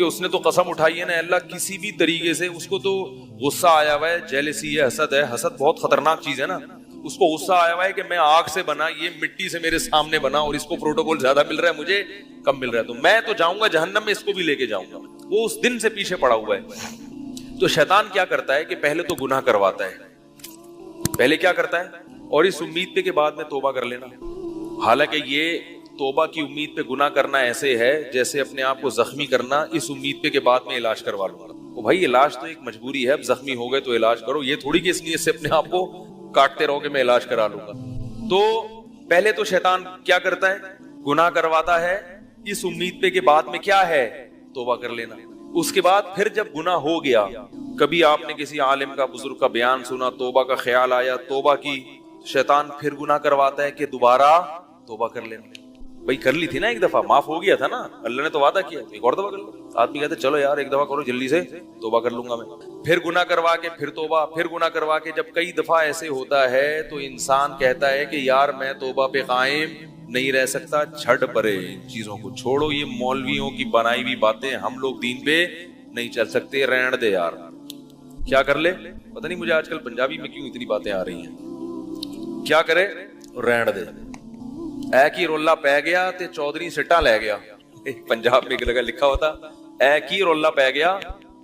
क्योंकि उसने तो कसम उठाई है ना, अल्लाह किसी भी तरीके से उसको तो गुस्सा आया हुआ है, जेलसी है, हसद है। हसद बहुत खतरनाक चीज है ना। उसको गुस्सा आया हुआ है कि मैं आग से बना, ये मिट्टी से मेरे सामने बना और इसको प्रोटोकॉल ज्यादा मिल रहा है, मुझे कम मिल रहा है, तो मैं तो जाऊंगा जहन्नम में, इसको भी लेके जाऊंगा। वो उस दिन से पीछे पड़ा हुआ है। तो शैतान क्या करता है कि पहले तो गुनाह करवाता है, पहले क्या करता है, और इस उम्मीद पे के बाद में तौबा कर लेना। हालांकि ये तौबा की उम्मीद पे गुनाह करना ऐसे है जैसे अपने आप को जख्मी करना, इस उम्मीद पे के बाद में इलाज करवा लूंगा। तो भाई इलाज तो एक मजबूरी है, अब जख्मी हो गए तो इलाज करो, ये थोड़ी कि इस नीयत से अपने आप को काटते रहोगे मैं इलाज करा लूंगा। तो पहले तो शैतान क्या करता है, गुनाह करवाता है, इस उम्मीद पे के बाद में क्या है, तौबा कर लेना। उसके बाद फिर जब गुनाह हो गया, कभी आपने किसी आलिम का, बुजुर्ग का बयान सुना, तौबा का ख्याल आया, तौबा की, शैतान फिर गुनाह करवाता है कि दोबारा तौबा कर लेना। भाई कर ली थी ना एक दफा, माफ हो गया था ना, अल्लाह ने तो वादा किया, एक और दफा कर लो। आदमी कहते चलो यार एक दफा करो जल्दी से, तौबा कर लूंगा मैं। फिर गुनाह करवा के फिर तौबा, फिर गुनाह करवा के जब कई दफा ऐसे होता है तो इंसान कहता है कि यार मैं तौबा पे कायम नहीं रह सकता, छड़ परे, इन चीजों को छोड़ो, ये मौलवियों की बनाई हुई बातें, हम लोग दीन पे नहीं चल सकते, रहने दे यार। क्या कर ले, पता नहीं मुझे आजकल पंजाबी में क्यों इतनी बातें आ रही हैं। क्या करे, रहने दे, ऐ की रोला पै गया ते चौधरी सिट्टा लै गया। पंजाब में एक जगह लिखा होता, ऐ की रोला पै गया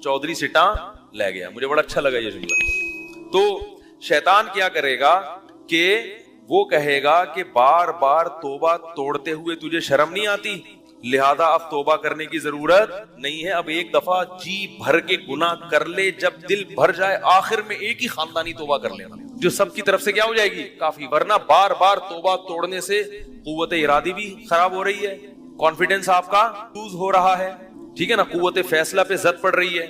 चौधरी सिट्टा लै गया। मुझे बड़ा अच्छा लगा ये जुमला। तो शैतान क्या करेगा कि वो कहेगा कि बार बार तौबा तोड़ते हुए तुझे शर्म नहीं आती, लिहाजा अब तौबा करने की जरूरत नहीं है, अब एक दफा जी भर के गुनाह कर ले, जब दिल भर जाए आखिर में एक ही खानदानी तौबा कर लेना, जो सबकी तरफ से क्या हो जाएगी, काफी। वरना बार बार तौबा तोड़ने से कुव्वत इरादी भी खराब हो रही है, कॉन्फिडेंस आपका लूज हो रहा है, ठीक है ना, कुव्वत फैसला पे जद पड़ रही है,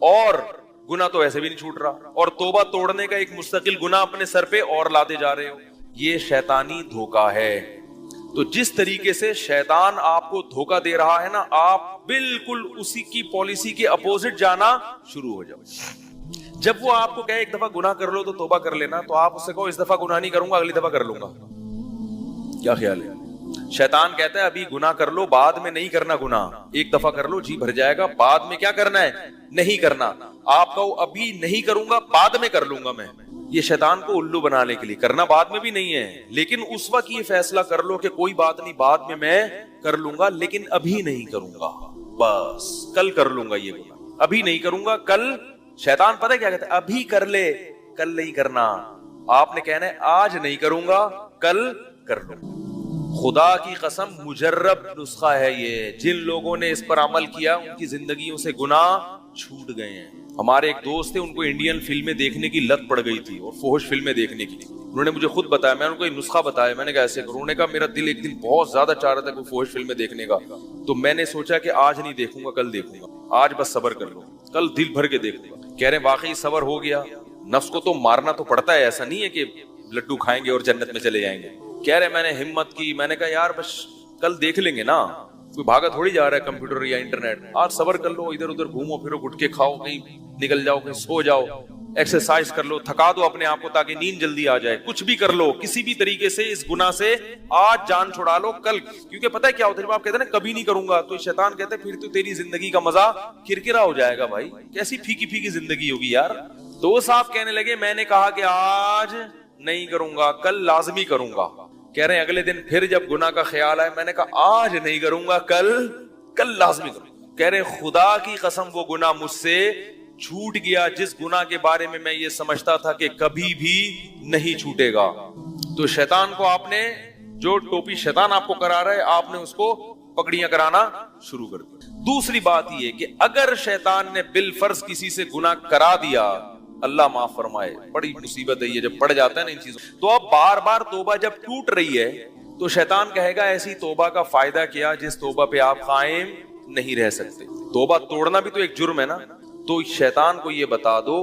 और गुनाह तो ऐसे भी नहीं छूट रहा, और तौबा तोड़ने का एक मुस्तकिल गुनाह अपने सर पे और लाते जा रहे हो। ये शैतानी धोखा है। तो जिस तरीके से शैतान आपको धोखा दे रहा है ना, आप बिल्कुल उसी की पॉलिसी के अपोजिट जाना शुरू हो जाओ। जब वो आपको कहे एक दफा गुनाह कर लो तो तौबा कर लेना, तो आप उससे कहो इस दफा गुनाह नहीं करूंगा, अगली दफा कर लूंगा। क्या ख्याल है? शैतान कहता है अभी गुनाह कर लो, बाद में नहीं करना गुनाह, एक दफा कर लो जी भर जाएगा, बाद में क्या करना है, नहीं करना। आप कहो अभी नहीं करूंगा, बाद में कर लूंगा मैं। ये शैतान को उल्लू बनाने के लिए, करना बाद में भी नहीं है, लेकिन उस वक्त ये फैसला कर लो कि कोई बात नहीं, बाद में मैं कर लूंगा, लेकिन अभी नहीं करूंगा, बस कल कर लूंगा ये गुनाह, अभी नहीं करूंगा कल। शैतान पता है क्या कहता है, अभी कर ले, कल नहीं करना। आपने कहना है आज नहीं करूंगा, कल कर लूंगा। खुदा की कसम मुजर्रब नुस्खा है ये, जिन लोगों ने इस पर अमल किया उनकी जिंदगियों से गुनाह छूट गए हैं। हमारे एक दोस्त थे, उनको इंडियन फिल्में देखने की लत पड़ गई थी और फोहश फिल्में देखने की। उन्होंने मुझे खुद बताया, मैंने उनको नुस्खा बताया, मैंने कहा ऐसे करो। उन्होंने कहा मेरा दिल एक दिन बहुत ज्यादा चाह रहा था कोई फोहश फिल्में देखने का, तो मैंने सोचा कि आज नहीं देखूंगा, कल देखूंगा, आज बस सब्र कर लो, कल दिल भर के देखूंगा। कह रहे वाकई सब्र हो गया। नफ्स को तो मारना तो पड़ता है, ऐसा नहीं है कि लड्डू खाएंगे और जन्नत में चले जाएंगे। कह रहे मैंने हिम्मत की, मैंने कहा यार बस कल देख लेंगे ना, कोई भागा थोड़ी जा रहा है कंप्यूटर या इंटरनेट, आज सब्र कर लो, इधर उधर घूमो फिरो, गुटके खाओ, कहीं निकल जाओ, कहीं सो जाओ, एक्सरसाइज कर लो, थका दो अपने आप को ताकि नींद जल्दी आ जाए, कुछ भी कर लो, किसी भी तरीके से इस गुनाह से आज जान छुड़ा लो कल। क्योंकि पता है क्या होता है, जब आप कहते हैं ना कभी नहीं करूंगा, तो शैतान कहता है फिर तो तेरी जिंदगी का मजा किरकिरा हो जाएगा। भाई कैसी फीकी फीकी जिंदगी होगी यार। तो साहब कहने लगे मैंने कहा कि आज नहीं करूंगा, कल लाजमी करूंगा। कह रहे हैं अगले दिन फिर जब गुनाह का ख्याल आया, मैंने कहा आज नहीं करूंगा, कल लाजमी करूंगा। कह रहे खुदा की कसम वो गुनाह मुझसे छूट गया जिस गुनाह के बारे में मैं ये समझता था कि कभी भी नहीं छूटेगा। तो शैतान को आपने, जो टोपी शैतान आपको करा रहा है, आपने उसको पकड़ियां कराना शुरू कर दिया। दूसरी बात ये कि अगर शैतान ने बिलफर्ज किसी से गुनाह करा दिया, अल्लाह माफ फरमाए, बड़ी मुसीबत है ये जब पड़ जाता है ना इन चीजों। तो अब बार बार तौबा जब टूट रही है तो शैतान कहेगा ऐसी तौबा का फायदा क्या जिस तौबा पे आप कायम नहीं रह सकते। तौबा तोड़ना भी तो एक जुर्म है ना। तो शैतान को ये बता दो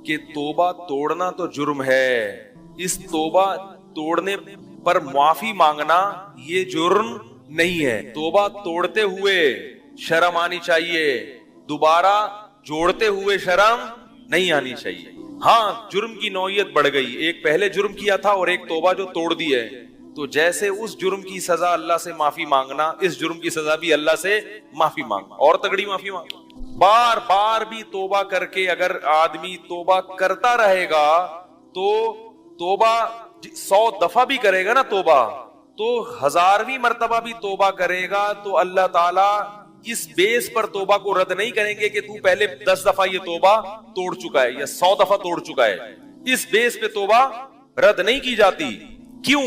कि तौबा तोड़ना तो जुर्म है, इस तौबा तोड़ने पर माफी मांगना ये जुर्म नहीं है। तौबा तोड़ते हुए शर्म आनी चाहिए, दोबारा जोड़ते हुए शर्म नहीं आनी चाहिए। हाँ जुर्म की नौयत बढ़ गई, एक पहले जुर्म किया था और एक तौबा जो तोड़ दी है, तो जैसे उस जुर्म की सजा अल्लाह से माफी मांगना, इस जुर्म की सजा भी अल्लाह से माफी मांगना, और तगड़ी माफी मांगना। बार बार भी तोबा करके अगर आदमी तोबा करता रहेगा तो तोबा 100 दफा भी करेगा ना तोबा, तो 1000वीं मर्तबा भी तोबा करेगा तो अल्लाह ताला इस बेस पर तोबा को रद्द नहीं करेंगे कि तू पहले 10 दफा ये तोबा तोड़ चुका है या 100 दफा तोड़ चुका है। इस बेस पे तोबा रद्द नहीं की जाती। क्यों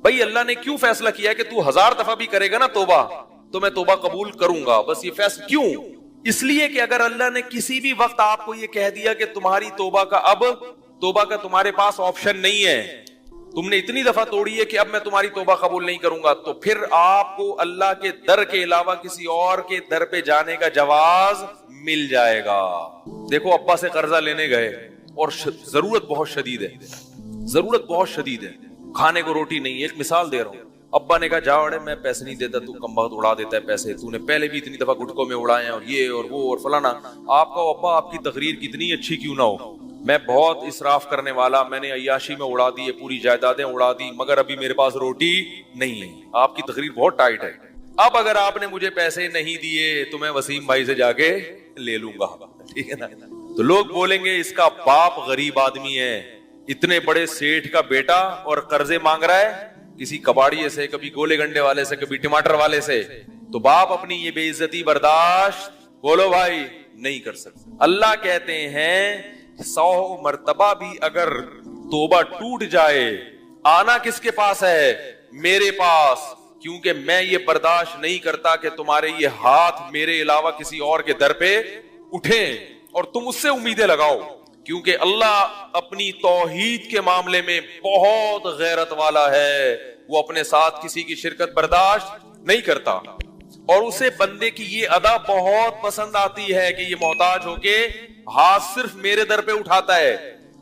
भाई? अल्लाह ने क्यों फैसला किया है कि तू 1000 दफा भी करेगा ना तोबा तो मैं तोबा कबूल करूंगा? बस ये फैसला क्यों? इसलिए कि अगर अल्लाह ने किसी भी वक्त आपको ये कह दिया कि तुम्हारी तोबा का तुम्हारे पास ऑप्शन नहीं है, तुमने इतनी दफा तोड़ी है कि अब मैं तुम्हारी तोबा कबूल नहीं करूंगा, तो फिर आपको अल्लाह के दर के अलावा किसी और के दर पे जाने का जवाज मिल जाएगा। देखो, अब्बा से कर्जा लेने गए और जरूरत बहुत शदीद है, खाने को रोटी नहीं है। एक मिसाल दे रहा हूं, अब्बा ने कहा जाओ, अरे मैं पैसे नहीं देता, तू कम वक्त उड़ा देता है पैसे, तूने पहले भी इतनी दफा गुटकों में उड़ाए हैं और ये और वो और फलाना। आपका अब्बा आपकी तकरीर कितनी अच्छी क्यों ना हो, मैं बहुत इसराफ करने वाला, मैंने अय्याशी में उड़ा दी है, पूरी जायदादें उड़ा दी, मगर अभी मेरे पास रोटी नहीं है। आपकी तकरीर बहुत टाइट है। अब अगर आपने मुझे पैसे नहीं दिए तो मैं वसीम भाई से जाके ले लूंगा, ठीक है ना? तो लोग बोलेंगे इसका बाप गरीब आदमी है, इतने बड़े सेठ का बेटा और कर्जे मांग रहा है किसी कबाड़िए से, कभी गोले गंडे वाले से, कभी टमाटर वाले से, तो बाप अपनी ये बेइज्जती बर्दाश्त, बोलो भाई, नहीं कर सकते। अल्लाह कहते हैं 100 मर्तबा भी अगर तोबा टूट जाए, आना किसके पास है? मेरे पास, क्योंकि मैं ये बर्दाश्त नहीं करता कि तुम्हारे ये हाथ मेरे अलावा किसी और के दर पे उठे और तुम उससे उम्मीदें लगाओ, क्योंकि अल्लाह अपनी तौहीद के मामले में बहुत गैरत वाला है। वो अपने साथ किसी की शिरकत बर्दाश्त नहीं करता और उसे बंदे की ये अदा बहुत पसंद आती है कि ये मोहताज होके हाथ सिर्फ मेरे दर पे उठाता है।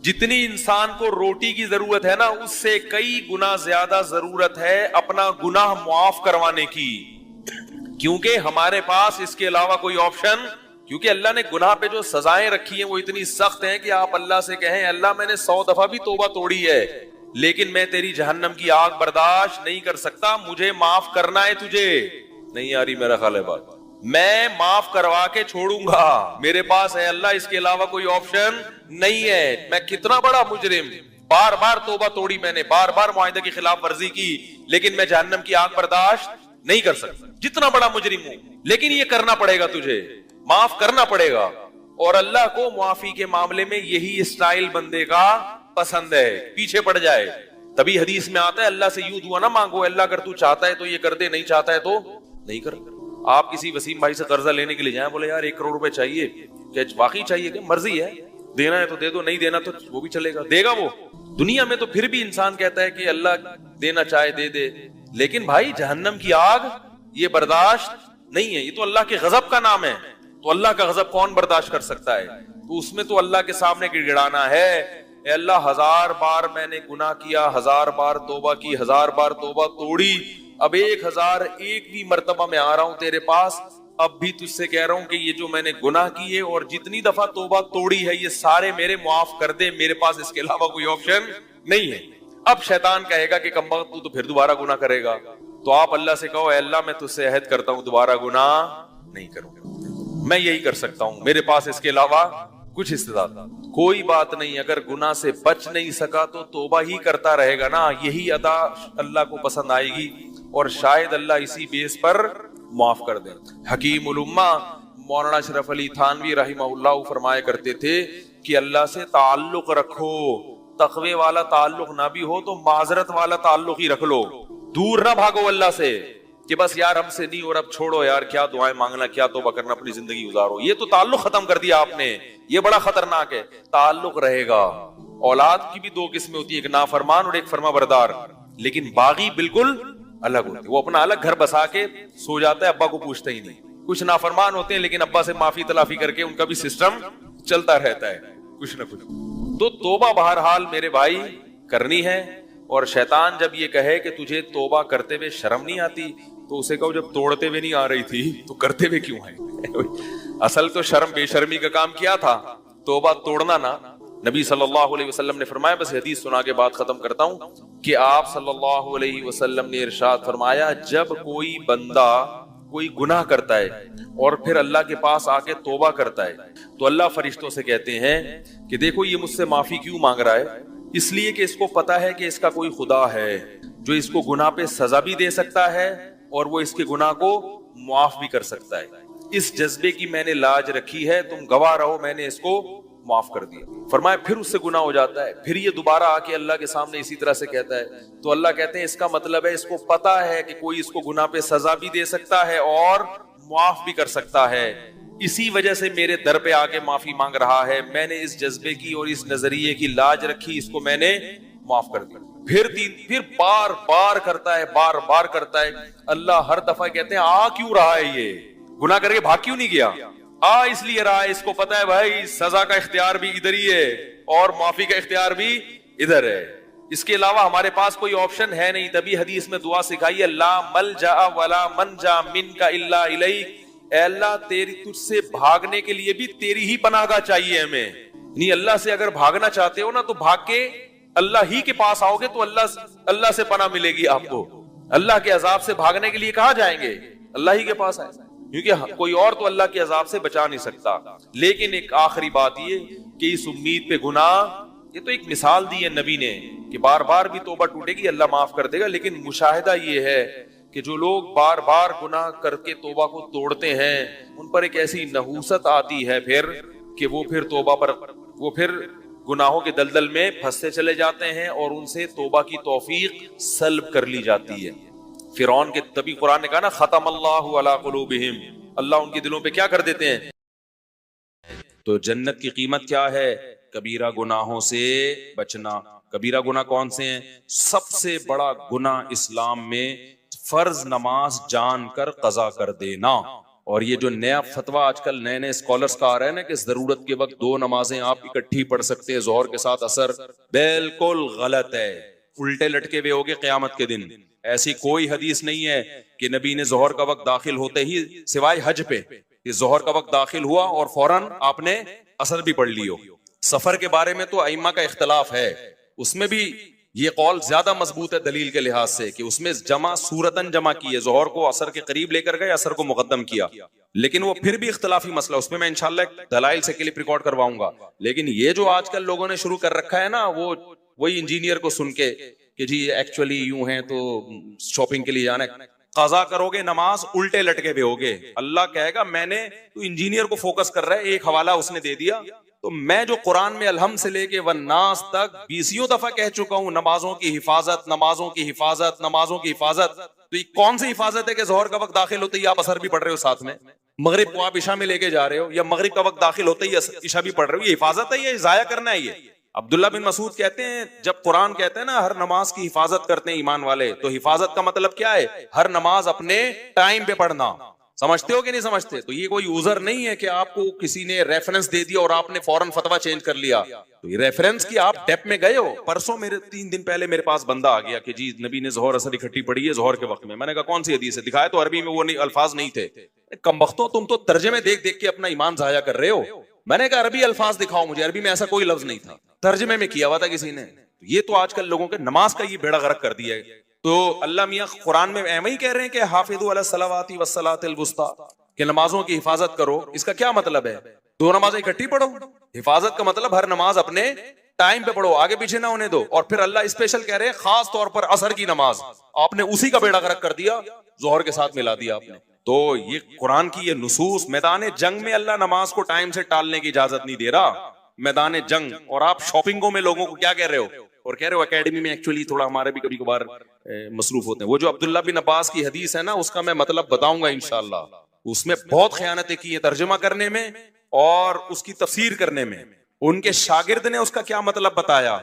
जितनी इंसान को रोटी की जरूरत है ना, उससे कई गुना ज्यादा जरूरत है अपना गुनाह मुआफ करवाने की, क्योंकि हमारे पास इसके अलावा कोई ऑप्शन, क्योंकि अल्लाह ने गुनाह पे जो सजाएं रखी हैं वो इतनी सख्त हैं कि आप अल्लाह से कहें अल्लाह मैंने 100 दफा भी तौबा तोड़ी है, लेकिन मैं तेरी जहन्नम की आग बर्दाश्त नहीं कर सकता, मुझे माफ करना है तुझे। नहीं आ रही मेरा ख्याल है बात, मैं माफ करवा के छोड़ूंगा, मेरे पास है अल्लाह, इसके अलावा कोई ऑप्शन नहीं है। मैं कितना बड़ा मुजरिम, बार बार तौबा तोड़ी मैंने, बार बार मुआहिदे की खिलाफ वर्जी की, लेकिन मैं जहन्नम की आग बर्दाश्त नहीं कर सकता। जितना बड़ा मुजरिम हूं, लेकिन ये करना पड़ेगा, तुझे माफ करना पड़ेगा। और अल्लाह को मुआफी के मामले में यही स्टाइल बंदे का पसंद है, पीछे पड़ जाए। तभी हदीस में आता है अल्लाह से यूं दुआ ना मांगो, अल्लाह अगर तू चाहता है तो ये कर दे, नहीं चाहता है तो नहीं कर। आप किसी वसीम भाई से कर्जा लेने के लिए जाएं, बोले यार 1 करोड़ रुपए चाहिए, क्या वाकई चाहिए? क्या मर्जी है, देना है तो दे दो, नहीं देना तो वो भी चलेगा, देगा वो। दुनिया में तो फिर भी इंसान कहता है कि अल्लाह देना चाहे दे दे, लेकिन भाई जहन्नम की आग ये बर्दाश्त नहीं है, ये तो अल्लाह के गजब का नाम है। तो अल्लाह का गजब कौन बर्दाश्त कर सकता है? तो उसमें तो अल्लाह के सामने गिड़गिड़ाना है, अल्लाह 1000 बार मैंने गुनाह किया, 1000 बार तौबा की, 1000 बार तौबा तोड़ी, अब 1001वीं मर्तबा में आ रहा हूं तेरे पास, अब भी तुझसे कह रहा हूं कि ये जो मैंने गुनाह किए और जितनी दफा तौबा तोड़ी है ये सारे मेरे मुआफ कर दे, मेरे पास इसके अलावा कोई ऑप्शन नहीं है। अब शैतान कहेगा कि कमबख्त तू तो फिर दोबारा गुनाह करेगा, तो आप अल्लाह से कहो अल्लाह मैं तुझसे अहद करता हूं दोबारा गुनाह नहीं करूंगा, मैं यही कर सकता हूं, मेरे पास इसके अलावा कुछ इस्तेदाद कोई बात नहीं। अगर गुनाह से बच नहीं सका तो तौबा ही करता रहेगा ना, यही अदा अल्लाह को पसंद आएगी और शायद अल्लाह इसी बेस पर माफ कर दे। हकीम उल उम्मा मौलाना अशरफ अली थानवी रहमहुल्लाह फरमाया करते थे कि अल्लाह से ताल्लुक रखो, तकवे वाला ताल्लुक ना भी हो तो माजरत वाला ताल्लुक ही रख लो, दूर ना भागो अल्लाह से कि बस यार हमसे नहीं और अब छोड़ो यार, क्या दुआएं मांगना, क्या तौबा करना, अपनी जिंदगी गुजारो। ये तो ताल्लुक खत्म कर दिया आपने, ये बड़ा खतरनाक है। ताल्लुक रहेगा। औलाद की भी 2 किस्में होती है, एक नाफरमान और एक फरमाबरदार, लेकिन बागी बिल्कुल अलग होते हैं। वो अपना अलग घर बसा के सो जाता है, अब्बा को पूछता ही नहीं। कुछ नाफरमान होते हैं लेकिन अब्बा से माफी तलाफी करके उनका भी सिस्टम चलता रहता है कुछ ना कुछ। तो तौबा बहरहाल मेरे भाई करनी है। और शैतान जब ये कहे कि तुझे तौबा करते हुए शर्म नहीं आती, तो उसे कहो जब तोड़ते हुए नहीं आ रही थी तो करते हुए क्यों है? असल तो शर्म बेशर्मी का काम किया था, तौबा तोड़ना ना। नबी सल्लल्लाहु अलैहि वसल्लम ने फरमाया, बस हदीस सुना के बात खत्म करता हूं, कि आप सल्लल्लाहु अलैहि वसल्लम ने इरशाद फरमाया, जब कोई बंदा कोई गुनाह करता है और फिर अल्लाह के पास आके तौबा करता है, तो अल्लाह फरिश्तों से कहते हैं कि देखो ये मुझसे माफी क्यों मांग रहा है, इसलिए कि इसको पता है कि इसका कोई खुदा है जो इसको गुनाह पे सजा भी दे सकता है और वो इसके गुनाह को माफ भी कर सकता है। इस जज्बे की मैंने लाज रखी है, तुम गवाह रहो, मैंने इसको माफ कर दिया। फरमाया फिर उससे गुनाह हो जाता है, फिर ये दोबारा आके अल्लाह के सामने इसी तरह से कहता है, तो अल्लाह कहते हैं इसका मतलब है इसको पता है कि कोई इसको गुनाह पे सजा भी दे सकता है और माफ भी कर सकता है, इसी वजह से मेरे दर पे आके माफी मांग रहा है। मैंने इस जज्बे की और इस नजरिए की लाज रखी, इसको मैंने माफ कर दिया। फिर बार बार करता है, बार बार करता है। अल्लाह हर दफा कहते हैं आ क्यों रहा है, ये गुनाह करके भाग क्यों नहीं गया, आ इसलिए रहा है, इसको पता है भाई सजा का इख्तियार भी इधर ही है और माफी का इख्तियार भी इधर है, इसके अलावा हमारे पास कोई ऑप्शन है नहीं। तभी हदीस में दुआ सिखाई है, ला मलजा वला मनजा मिनका इल्ला इलैक, ऐ अल्लाह तेरी तुझसे भागने के लिए भी तेरी ही पनाह चाहिए हमें। नहीं, अल्लाह से अगर भागना चाहते हो ना तो भाग के अल्लाह ही के पास आओगे तो अल्लाह से पनाह मिलेगी आपको। अल्लाह के अजाब से भागने के लिए कहां जाएंगे, अल्लाह ही के पास आए, क्योंकि कोई और तो अल्लाह के अजाब से बचा नहीं सकता। लेकिन एक आखिरी बात ये कि इस उम्मीद पे गुनाह, ये तो एक मिसाल दी है नबी ने कि बार बार भी तौबा टूटेगी, अल्लाह माफ कर देगा। लेकिन मुशाहिदा ये है कि जो लोग बार बार गुनाह करके तौबा को तोड़ते हैं, उन पर एक ऐसी नहूसत आती है फिर कि वो फिर तौबा पर, वो फिर गुनाहों के दलदल में फंसते चले जाते हैं और उनसे तौबा की तौफीक सल्ब कर ली जाती है। फिरौन के, तभी कुरान ने कहा ना, खतमल्लाहु अला कुलूबिहिम, अल्लाह उनके दिलों पे क्या कर देते हैं। तो जन्नत की कीमत क्या है, कबीरा गुनाहों से बचना। कबीरा गुनाह कौन से हैं? सबसे बड़ा गुनाह इस्लाम में फर्ज नमाज जानकर कजा कर देना। और ये जो नया फतवा आजकल नए नए स्कॉलर्स का आ रहा है ना कि जरूरत के वक्त 2 नमाजें आप इकट्ठी पढ़ सकते हैं जोहर के साथ असर, बिल्कुल गलत है। उल्टे लटके हुए होगे क़यामत के दिन। ऐसी कोई हदीस नहीं है कि नबी ने जोहर का वक्त दाखिल होते ही, सिवाय हज पे, जोहर का वक्त दाखिल हुआ और फौरन आपने असर भी पढ़ लियो। सफर के बारे में तो अइम्मा का इख्तलाफ है, उसमें भी ये कौल ज्यादा मजबूत है दलील के लिहाज से कि उसमें जमा सूरतन जमा की है, जोहर को असर के करीब लेकर गए, असर को मुकद्दम किया। लेकिन वो फिर भी इख्तलाफी मसला, उसमें मैं इंशाल्लाह दलाइल से क्लिप रिकॉर्ड करवाऊंगा। लेकिन ये जो आजकल लोगों ने शुरू कर रखा है ना, वो वही इंजीनियर को सुन के कि जी एक्चुअली यूं है तो शॉपिंग के लिए जाना है, कजा करोगे नमाज उल्टे लटके हुए होगे। अल्लाह कहेगा मैंने, तू इंजीनियर को फोकस कर रहा है, एक हवाला उसने दे दिया, तो मैं जो कुरान में अलहम से लेके वन्नास तक 20 दफा कह चुका हूं, नमाजों की हिफाजत, नमाजों की हिफाजत, नमाजों की हिफाजत। तो ये कौन सी हिफाजत है कि जोहर का वक्त दाखिल होते ही आप असर भी पढ़ रहे हो साथ में, मगरिब को आप इशा में लेके जा रहे हो, या मगरिब का वक्त दाखिल होते ही इशा भी पढ़ रहे हो, ये हिफाजत है, ये जाया करना है। ये अब्दुल्ला बिन मसूद कहते हैं, जब कुरान कहते हैं ना हर नमाज की हिफाजत करते हैं ईमान वाले, तो हिफाजत का मतलब क्या है, हर नमाज अपने टाइम पे पढ़ना। समझते हो कि नहीं समझते? तो ये कोई यूजर नहीं है कि आपको किसी ने रेफरेंस दे दिया और आपने फौरन फतवा चेंज कर लिया। तो ये रेफरेंस की आप डेप में गए हो। परसों मेरे 3 दिन पहले मेरे पास बंदा आ गया कि जी नबी ने जोहर असर इकट्ठी पढ़ी है जोहर के वक्त में। मैंने कहा कौन सी हदीस है? दिखाया तो अरबी में वो नहीं, अल्फाज नहीं थे। कमबख्तों, तुम तो तर्जमे देख देख के अपना ईमान जाया कर रहे हो। मैंने कहा अरबी अल्फाज दिखाओ मुझे, अरबी में ऐसा कोई लफ्ज नहीं था, तर्जमे में किया हुआ था किसी ने। ये तो आजकल लोगों के नमाज का ये बेड़ा गर्क कर दिया है। तो अल्लाह मियाँ कुरान में एवं ही कह रहे हैं कि हाफिज़ू अला सलावाति वस्सलातिल वुस्ता, कि नमाजों की हिफाजत करो। इसका क्या मतलब है? 2 नमाजें इकट्ठी पढ़ो। हिफाजत का मतलब हर नमाज अपने टाइम पे पढ़ो, आगे पीछे ना होने दो। और फिर अल्लाह स्पेशल कह रहे हैं खास तौर पर असर की नमाज, आपने उसी का बेड़ा गर्क कर दिया, जोहर के साथ मिला दिया आपने। तो ये कुरान की ये नुसूस, मैदान जंग में अल्लाह नमाज को टाइम से टालने की इजाजत नहीं दे रहा, मैदान जंग। और आप शॉपिंगों में लोगों को क्या कह रहे हो, और कह रहे हो एकेडमी में एक्चुअली थोड़ा हमारे भी कभी कभार मसरूफ होते हैं। वो जो अब्दुल्ला बिन अब्बास की हदीस है ना, उसका मैं मतलब बताऊंगा इंशाअल्लाह। उसमें बहुत खयानतें की है तर्जुमा करने में और उसकी तफसीर करने में। उनके शागिर्द ने उसका क्या मतलब बताया।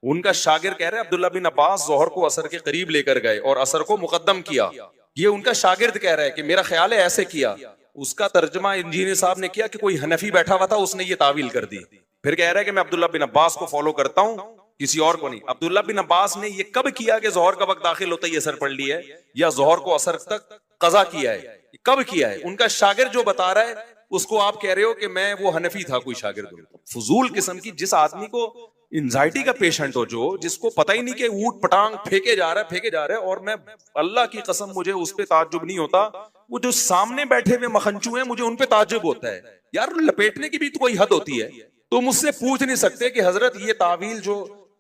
उनका शागिर्द कह रहे हैं अब्दुल्ला बिन अब्बास जोहर को असर के करीब लेकर गए और असर को मुकद्दम किया। ये उनका शागिर्द कह रहा है कि मेरा ख्याल है ऐसे किया। उसका तर्जुमा इंजीनियर साहब ने किया कि कोई हनफी बैठा हुआ था, उसने ये तावील कर दी। फिर कह रहा है कि मैं अब्दुल्ला बिन अब्बास को फॉलो करता हूं, किसी और को नहीं। अब्दुल्ला बिन अब्बास ने ये कब किया कि जोहर का वक्त दाखिल होता ही असर पढ़ लिया है, या जोहर को असर तक कजा किया है, कब किया है? उनका शागिर्द जो बता रहा है उसको आप कह रहे हो कि मैं वो हनफी था कोई शागिर्द। फजूल किस्म की, जिस आदमी को एंजाइटी का पेशेंट हो, जो जिसको पता ही नहीं कि ऊट पटांग फेंके जा रहा है, और मैं अल्लाह की कसम मुझे उस पे ताज्जुब नहीं होता, वो जो सामने बैठे हुए मखंचू हैं मुझे उन पे ताज्जुब होता है। यार लपेटने की भी तो कोई हद होती है। तो मुझसे पूछ नहीं सकते कि हजरत ये तावील जो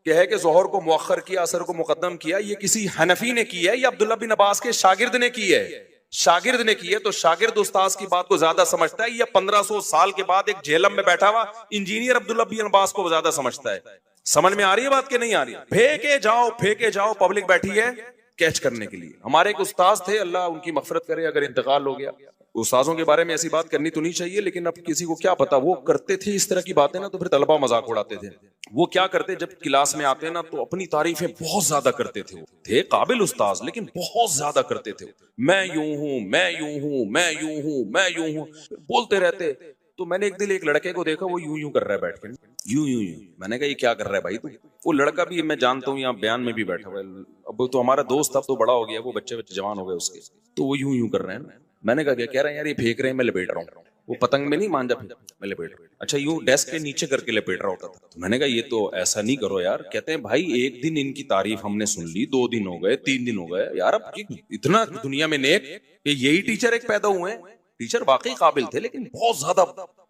कहे कि जोहर को मुअख्खर किया, असर को मुकद्दम किया, ये किसी हनफी ने की है या अब्दुल्ला बिन अब्बास के शागिर्द ने की है? शागिर्द ने की है तो शागिर्द उस्ताद की बात को ज्यादा समझता है या 1500 साल के बाद एक जेलम में बैठा हुआ इंजीनियर अब्दुल्ला बिन अब्बास को ज्यादा समझता है? समझ में आ रही है बात कि नहीं आ रही? फेंके जाओ, पब्लिक बैठी है कैच करने के लिए। हमारे एक उस्ताद थे, अल्लाह उनकी मगफिरत करे, अगर इंतकाल हो गया। उस्ताजों के बारे में ऐसी बात करनी तो नहीं चाहिए, लेकिन अब किसी को क्या पता, वो करते थे इस तरह की बातें ना, तो फिर तलबा मजाक उड़ाते थे। वो क्या करते, जब क्लास में आते ना तो अपनी तारीफें बहुत ज्यादा करते थे। वो थे काबिल उस्ताद, लेकिन बहुत ज्यादा करते थे। मैं यूं हूं, मैं यूं हूं, मैं यूं हूं, मैं यूं हूं, बोलते रहते। तो मैंने एक दिन एक लड़के को देखा, वो यूं यूं कर रहा है बैठ के, यूं यूं यूं। मैंने कहा ये क्या कर रहा है भाई तू? वो लड़का भी मैं जानता हूँ, यहाँ बयान में भी बैठा हुआ है। अब तो हमारा दोस्त, अब तो बड़ा हो गया, वो बच्चे जवान हो गए उसके, तो वो यूं यूं कर रहे हैं। मैंने कहा क्या कह रहे हैं यार? ये फेंक रहे हैं, मैं लपेट रहा हूँ। वो पतंग में नहीं मांझा फेंक, मैं लपेट रहा हूँ। अच्छा, यूं डेस्क के नीचे करके लपेट रहा होता था। तो मैंने कहा ये तो ऐसा नहीं करो यार। कहते हैं भाई एक दिन इनकी तारीफ हमने सुन ली, 2 दिन हो गए, 3 दिन हो गए यार, अब इतना दुनिया में नेक, यही टीचर एक पैदा हुए हैं। टीचर वाकई काबिल थे, लेकिन बहुत ज्यादा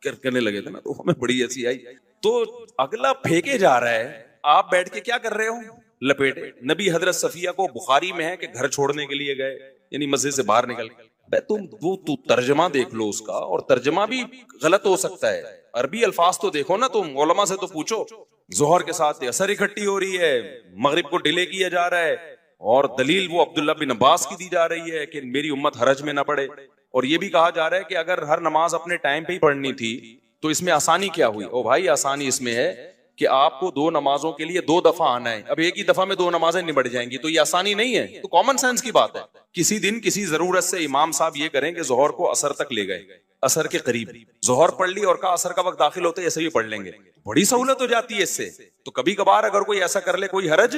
करने लगे थे ना, तो हमें बड़ी ऐसी आई। तो अगला फेंके जा रहा है, आप बैठ के क्या कर रहे हो? लपेटे। नबी हजरत सफिया को बुखारी में है कि घर छोड़ने के लिए गए, यानी मस्जिद से बाहर निकल गए। तू तर्जमा देख लो उसका, और तर्जमा भी गलत हो सकता है। अरबी अल्फाज तो देखो ना, तुम उलमा से तो पूछो। जोहर के साथ असर इकट्ठी हो रही है, मगरिब को डिले किया जा रहा है, और दलील वो अब्दुल्ला बिन अब्बास की दी जा रही है कि मेरी उम्मत हरज में ना पड़े। और ये भी कहा जा रहा है कि अगर हर नमाज अपने टाइम पे ही पढ़नी थी तो इसमें आसानी क्या हुई? ओ भाई, आसानी इसमें है कि आपको 2 नमाजों के लिए 2 दफा आना है। अब एक ही दफा में 2 नमाजें निबट जाएंगी, तो ये आसानी नहीं है। तो कॉमन सेंस की बात है। किसी दिन किसी जरूरत से इमाम साहब ये करें कि जोहर को असर तक ले गए, असर के करीब जोहर पढ़ ली और कहा असर का वक्त दाखिल होते ऐसे भी पढ़ लेंगे, बड़ी सहूलत हो जाती है इससे। तो कभी कभार अगर कोई ऐसा कर ले, कोई हरज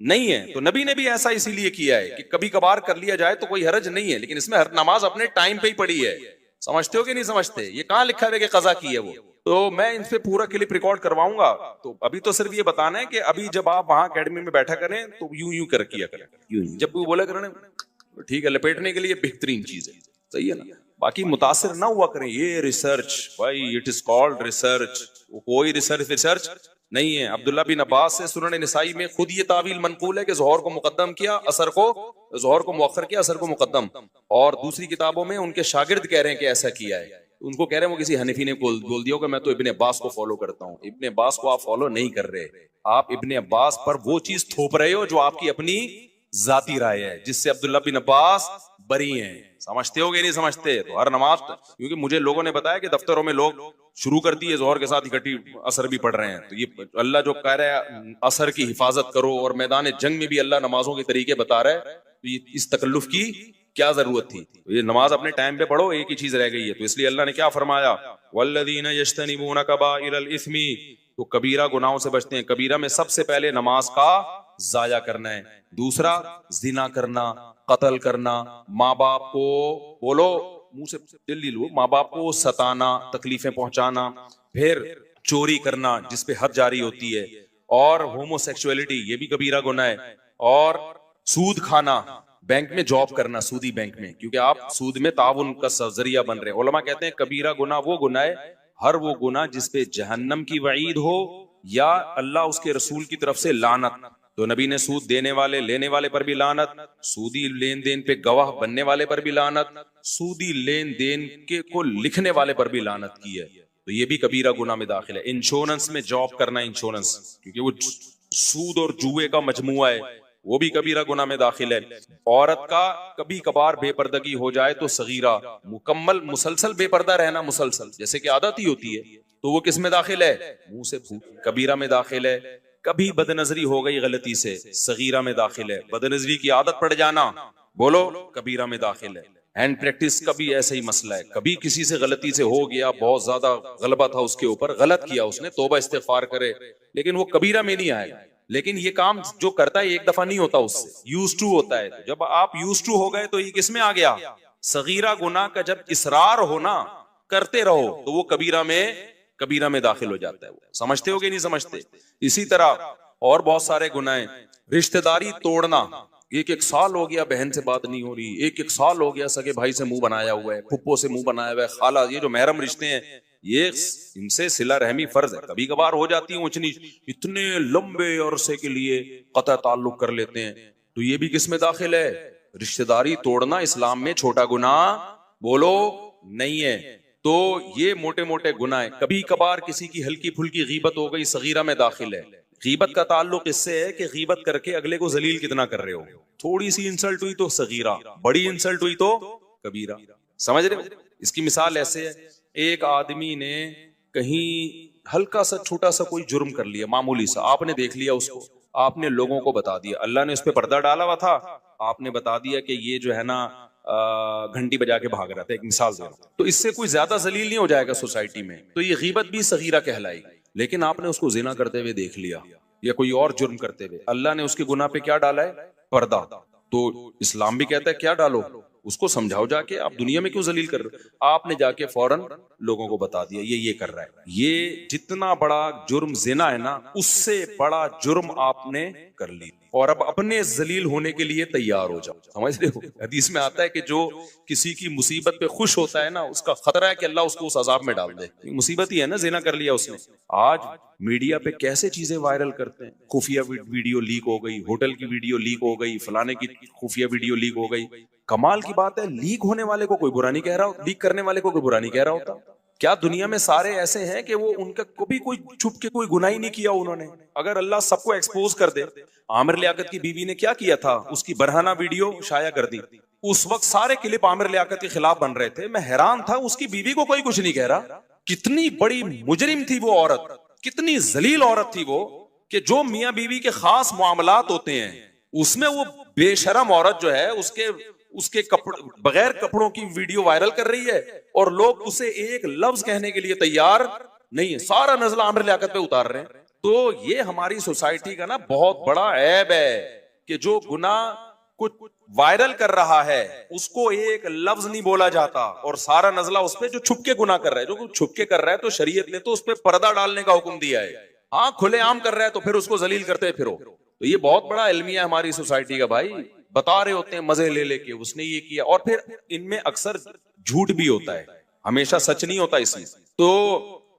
नहीं है। तो नबी ने भी ऐसा इसीलिए किया है कि कभी कभार कर लिया जाए तो कोई हरज नहीं है, लेकिन इसमें हर नमाज अपने टाइम पे ही पढ़ी है। समझते हो कि नहीं समझते? ये कहाँ लिखा है कि कजा की है वो? तो मैं इनसे पूरा क्लिप रिकॉर्ड करवाऊंगा। तो अभी तो सिर्फ ये बताना है कि अभी जब आप वहां अकेडमी में बैठा करें तो यूं यूं कर किया करें, यूं जब कोई बोला करें ठीक है, लपेटने के लिए बेहतरीन चीज है, सही है ना? बाकी मुतासिर ना हुआ करें। ये रिसर्च भाई, इट इज कॉल्ड रिसर्च, कोई रिसर्च नहीं है। अब्दुल्ला बिन अब्बास से सुनन निसाई में खुद ये तावील मनकूल है कि जोहर को मुकद्दम किया, असर को, जोहर को मुअख्खर किया, असर को मुकद्दम। और दूसरी किताबों में उनके शागिर्द कह रहे हैं कि ऐसा किया है। उनको कह रहे हैं वो किसी हनफी ने बोल दिया कि मैं तो इब्ने अब्बास को फॉलो करता हूँ। इब्ने अब्बास को आप फॉलो नहीं कर रहे, आप इब्ने अब्बास पर वो चीज थोप रहे हो जो आपकी अपनी जाती राय है, जिससे अब्दुल्ला बिन अब्बास बरी हैं। समझते हो कि नहीं समझते? तो हर नमाज, क्योंकि मुझे लोगों ने बताया कि दफ्तरों में लोग शुरू कर दिए जोहर के साथ इकट्ठी असर भी पढ़ रहे हैं। तो ये अल्लाह जो कह रहा है असर की हिफाजत करो, और मैदान जंग में भी अल्लाह नमाजों के तरीके बता रहा है, तो ये इस तकल्लुफ की क्या जरूरत थी? तो ये नमाज अपने टाइम पे पढ़ो, एक ही चीज रह गई है। तो इसलिए अल्लाह ने क्या फरमाया, वल्लदीना यज्तनिबूना कबाइरल इस्मी, तो कबीरा गुनाहों से बचते हैं। कबीरा में सबसे पहले नमाज का जाया करना है, दूसरा जिना करना, कत्ल करना, माँ बाप को, बोलो मुंह से दिल्ली लो, माँ बाप को सताना, तकलीफें पहुंचाना, फिर चोरी करना जिसपे हद जारी होती है, और होमोसेक्सुअलिटी ये भी कबीरा गुनाह है, और सूद खाना, बैंक में जॉब करना, सूदी बैंक में, क्योंकि आप सूद में ताउन का जरिया बन रहे हैं। उलमा कहते हैं कबीरा गुनाह वो गुनाह है, हर वो गुनाह जिसपे जहन्नम की वईद हो या अल्लाह उसके रसूल की तरफ से लानत। तो नबी ने सूद देने वाले लेने वाले पर भी लानत, सूदी लेन देन पे गवाह बनने वाले पर भी लानत, सूदी लेन देन के को लिखने वाले पर भी लानत की है। तो ये भी कबीरा गुनाह में दाखिल है। इंश्योरेंस में जॉब करना, इंश्योरेंस, क्योंकि वो सूद और जुए का मजमुआ है, वो भी कबीरा गुनाह में दाखिल है। औरत का कभी कभार बेपर्दगी हो जाए तो सगीरा, मुकम्मल मुसलसल बेपर्दा रहना, मुसलसल जैसे कि आदत ही होती है, तो वो किस में दाखिल है? मुंह से कबीरा में दाखिल है। कभी बदनजरी हो गई गलती से, सगीरा में दाखिल है। बदनजरी की आदत पड़ जाना, बोलो कबीरा में दाखिल है। हैंड प्रैक्टिस का भी ऐसा ही मसला है, कभी किसी से गलती से हो गया, बहुत ज्यादा गलबा था उसके ऊपर, गलत किया उसने, तौबा इस्तिगफार करे, लेकिन वो कबीरा में नहीं आएगा। लेकिन ये काम जो करता है एक दफा नहीं होता, उससे यूज टू होता है। जब आप यूज टू हो गए तो ये किस में आ गया? सगीरा गुनाह का जब इसरार हो ना, करते रहो, तो वो कबीरा में दाखिल हो जाता है। वो समझते हो कि नहीं समझते? इसी तरह और बहुत सारे गुनाह हैं। रिश्तेदारी तोड़ना, एक साल हो गया बहन से बात नहीं हो रही, एक साल हो गया सगे भाई से मुंह बनाया हुआ है, फुप्पो से मुंह बनाया हुआ है, खाला, ये जो महरम रिश्ते हैं, ये इनसे सिला रहमी फर्ज है। कभी कभार हो जाती है ऊंच नीच, इतने लंबे अरसे के लिए कतई ताल्लुक कर लेते हैं, तो ये भी किस में दाखिल है? रिश्तेदारी तोड़ना इस्लाम में छोटा गुनाह बोलो नहीं है। तो ये मोटे मोटे गुनाह है। कभी कभार किसी की हल्की फुल्की गीबत हो गई, सगीरा में दाखिल है। गीबत का ताल्लुक इससे है कि गीबत करके अगले को जलील कितना कर रहे हो। थोड़ी सी इंसल्ट हुई तो सगीरा, बड़ी इंसल्ट हुई तो कबीरा। समझ रहे हो? इसकी मिसाल ऐसे है, एक आदमी ने कहीं हल्का सा छोटा सा कोई जुर्म कर लिया, मामूली सा, आपने देख लिया उसको, आपने लोगों को बता दिया, अल्लाह ने उस पर पर्दा डाला हुआ था, आपने बता दिया कि ये जो है ना घंटी बजा के भाग रहा था, एक मिसाल दे रहा हूं, तो इससे कोई ज्यादा जलील नहीं हो जाएगा सोसाइटी में, तो ये गीबत भी सगीरा कहलाएगी। लेकिन आपने उसको जिना करते हुए देख लिया या कोई और जुर्म करते हुए, अल्लाह ने उसके गुनाह पे क्या डाला है? पर्दा। तो इस्लाम भी कहता है क्या डालो, उसको समझाओ जाके, आप दुनिया में क्यों जलील कर रहे हो? आपने जाके फौरन लोगों को बता दिया ये कर रहा है। ये जितना बड़ा जुर्म जिना है ना, उससे बड़ा जुर्म आपने कर ली, और अब अपने जलील होने के लिए तैयार हो जाओ। समझ रहे हो? हदीस में आता है कि जो किसी की मुसीबत पे खुश होता है ना, उसका खतरा है कि अल्लाह उसको उस अजाब में डाल दे। मुसीबत ही है ना, जिना कर लिया उसने। आज मीडिया पे कैसे चीजें वायरल करते हैं, खुफिया वीडियो लीक हो गई, होटल की वीडियो लीक हो गई, फलाने की खुफिया वीडियो लीक हो गई। कमाल की बात है, लीक होने वाले को कोई बुरा नहीं कह रहा, लीक करने वाले को कोई बुरा नहीं कह रहा होता। क्या दुनिया में सारे ऐसे हैं कि वो उनका कभी कोई छुप के कोई गुनाह ही नहीं किया उन्होंने? अगर अल्लाह सबको एक्सपोज कर दे, आमिर लियाकत की बीवी ने क्या किया था, उसकी बरहाना वीडियो शाया कर दी। उस वक्त सारे क्लिप आमिर लियाकत के खिलाफ बन रहे थे। मैं हैरान था, उसकी बीवी को कोई कुछ नहीं कह रहा। कितनी बड़ी मुजरिम थी वो औरत, कितनी जलील औरत थी वो, कि जो मियां बीवी के खास मामलात होते हैं उसमें वो बेशरम औरत जो है उसके बगैर कपड़ों की वीडियो वायरल कर रही है, और लोग उसे एक लफ्ज कहने के लिए तैयार नहीं है, सारा नजला आमिर लियाकत पे उतार रहे हैं। तो ये हमारी सोसाइटी का ना बहुत बड़ा ऐब है कि जो गुनाह कुछ वायरल कर रहा है उसको एक लफ्ज नहीं बोला जाता, और सारा नजला उस पे जो छुप के गुनाह कर रहा है। जो छुप के कर रहा है तो शरीयत ने तो उस पे पर्दा डालने का हुक्म दिया है। हाँ, खुलेआम कर रहा है तो फिर उसको जलील करते फिरो। तो ये बहुत बड़ा इल्मिया हमारी सोसाइटी का भाई। बता रहे होते हैं मजे ले लेके उसने ये किया, और फिर इनमें अक्सर झूठ भी होता है, हमेशा सच नहीं होता इसमें। तो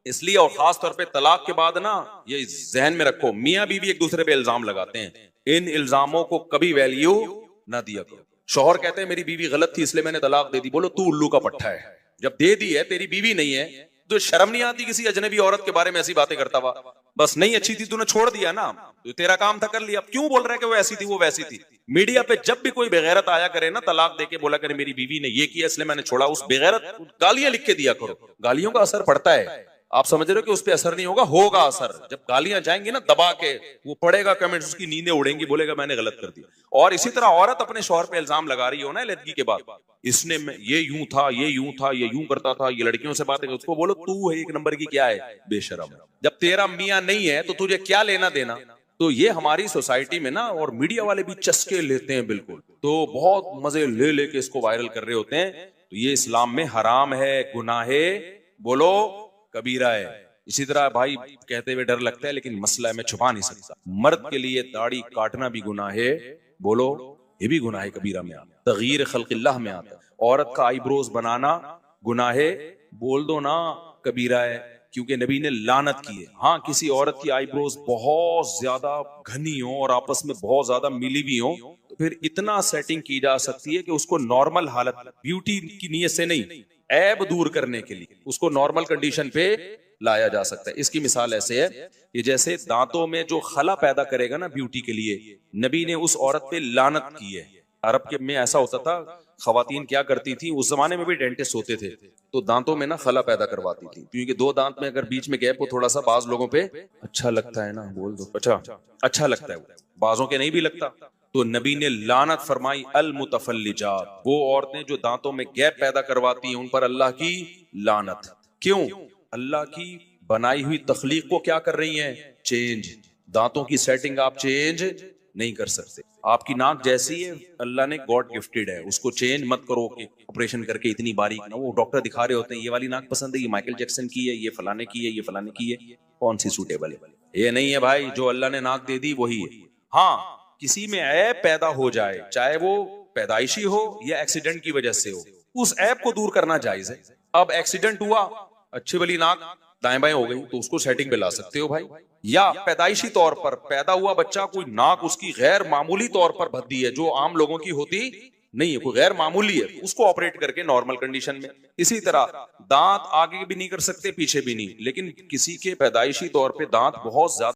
इसलिए, और खास तौर पे तलाक के बाद ना, ये जहन में रखो, मियां बीवी एक दूसरे पे इल्जाम लगाते हैं, इन इल्जामों को कभी वैल्यू ना दिया करो। शौहर कहते हैं मेरी बीवी गलत थी इसलिए मैंने तलाक दे दी, बोलो तू उल्लू का पट्टा है। जब दे दी है, तेरी बीवी नहीं है, तो शर्म नहीं आती किसी अजनबी औरत के बारे में ऐसी बातें करता हुआ? बस नहीं अच्छी थी, तूने छोड़ दिया ना, तो तेरा काम था, कर लिया। अब क्यों बोल रहा है कि वो ऐसी थी वो वैसी थी? मीडिया पे जब भी कोई बेगैरत आया करे ना, तलाक देके बोला करे मेरी बीवी ने ये किया इसलिए मैंने छोड़ा, उस बेगैरत गालियां लिख के दिया करो। गालियों का असर पड़ता है, आप समझ रहे हो कि उस पर असर नहीं होगा? होगा असर। जब गालियां जाएंगी ना दबा के, वो पढ़ेगा कमेंट्स, उसकी नींदें उड़ेंगी, बोलेगा मैंने गलत कर दिया। और इसी तरह औरत अपने शौहर पे इल्जाम लगा रही हो ना लड़की के बाद, इसने ये यूं था, ये यूं था, ये यूं करता था, ये लड़कियों से बातें, उसको बोलो तू एक नंबर की क्या है, बेशरम। जब तेरा मियां नहीं है तो तुझे क्या लेना देना? तो ये हमारी सोसाइटी में ना, और मीडिया वाले भी चस्के लेते हैं बिल्कुल, तो बहुत मजे ले लेके इसको वायरल कर रहे होते हैं। तो ये इस्लाम में हराम है, गुनाहे बोलो कबीरा है। इसी तरह भाई कहते हुए डर लगता है, लेकिन मसला है मैं छुपा नहीं सकता, मर्द के लिए दाढ़ी काटना भी गुनाह है, बोलो ये भी गुनाह कबीरा में आता, तगयीर खल्क़िल्लाह में आता। औरत का आईब्रोज बनाना गुनाह है, बोल दो ना कबीरा है, क्योंकि नबी ने लानत की है। हाँ, किसी औरत की आईब्रोज बहुत ज्यादा घनी हो और आपस में बहुत ज्यादा मिली भी हो, तो फिर इतना सेटिंग की जा सकती है कि उसको नॉर्मल हालत, ब्यूटी की नीयत से नहीं, ऐब दूर करने के लिए उसको नॉर्मल कंडीशन पे लाया जा सकता है। इसकी मिसाल ऐसे है कि जैसे दांतों में जो खला पैदा करेगा ना ब्यूटी के लिए, नबी ने उस औरत पे लानत की है। अरब के में ऐसा होता था, खवातीन क्या करती थी, उस जमाने में भी डेंटिस्ट होते थे, तो दांतों में ना खला पैदा करवाती थी, क्योंकि दो दांत में अगर बीच में गैप हो थोड़ा सा, बाज लोगों पे अच्छा लगता है ना, बोल दो अच्छा लगता है, बाजों के नहीं भी लगता। तो नबी ने लानत फरमाई, अल मुतफल्लिजात, वो औरतें जो दांतों में गैप पैदा करवाती हैं उन पर अल्लाह की लानत। क्यों? अल्लाह की बनाई हुई तखलीक को क्या कर रही हैं? चेंज। दांतों की सेटिंग आप चेंज नहीं कर सकते। आपकी नाक जैसी है, अल्लाह ने गॉड गिफ्टेड है, उसको चेंज मत करो कि ऑपरेशन करके इतनी बारीक ना। वो डॉक्टर दिखा रहे होते हैं ये वाली नाक पसंद है, ये माइकल जैक्सन की है, ये फलाने की है, ये फलाने की है, कौन सी सूटेबल है। ये नहीं है भाई, जो अल्लाह ने नाक दे दी वही है। हाँ, किसी में ऐप पैदा हो जाए, चाहे वो पैदाइशी हो या एक्सीडेंट की वजह से हो, उस ऐप को दूर करना जायज है। अब एक्सीडेंट हुआ, अच्छी वाली नाक दाएं बाएं हो गई, तो उसको सेटिंग पे ला सकते हो भाई। या पैदाइशी तौर पर पैदा हुआ बच्चा, कोई नाक उसकी गैर मामूली तौर पर भद्दी है, जो आम लोगों की होती नहीं है, कोई गैर मामूली है, उसको ऑपरेट करके नॉर्मल कंडीशन में। इसी तरह दांत आगे भी नहीं कर सकते, पीछे भी नहीं, लेकिन किसी के पैदाइशी तौर पे दांत बहुत ज्यादा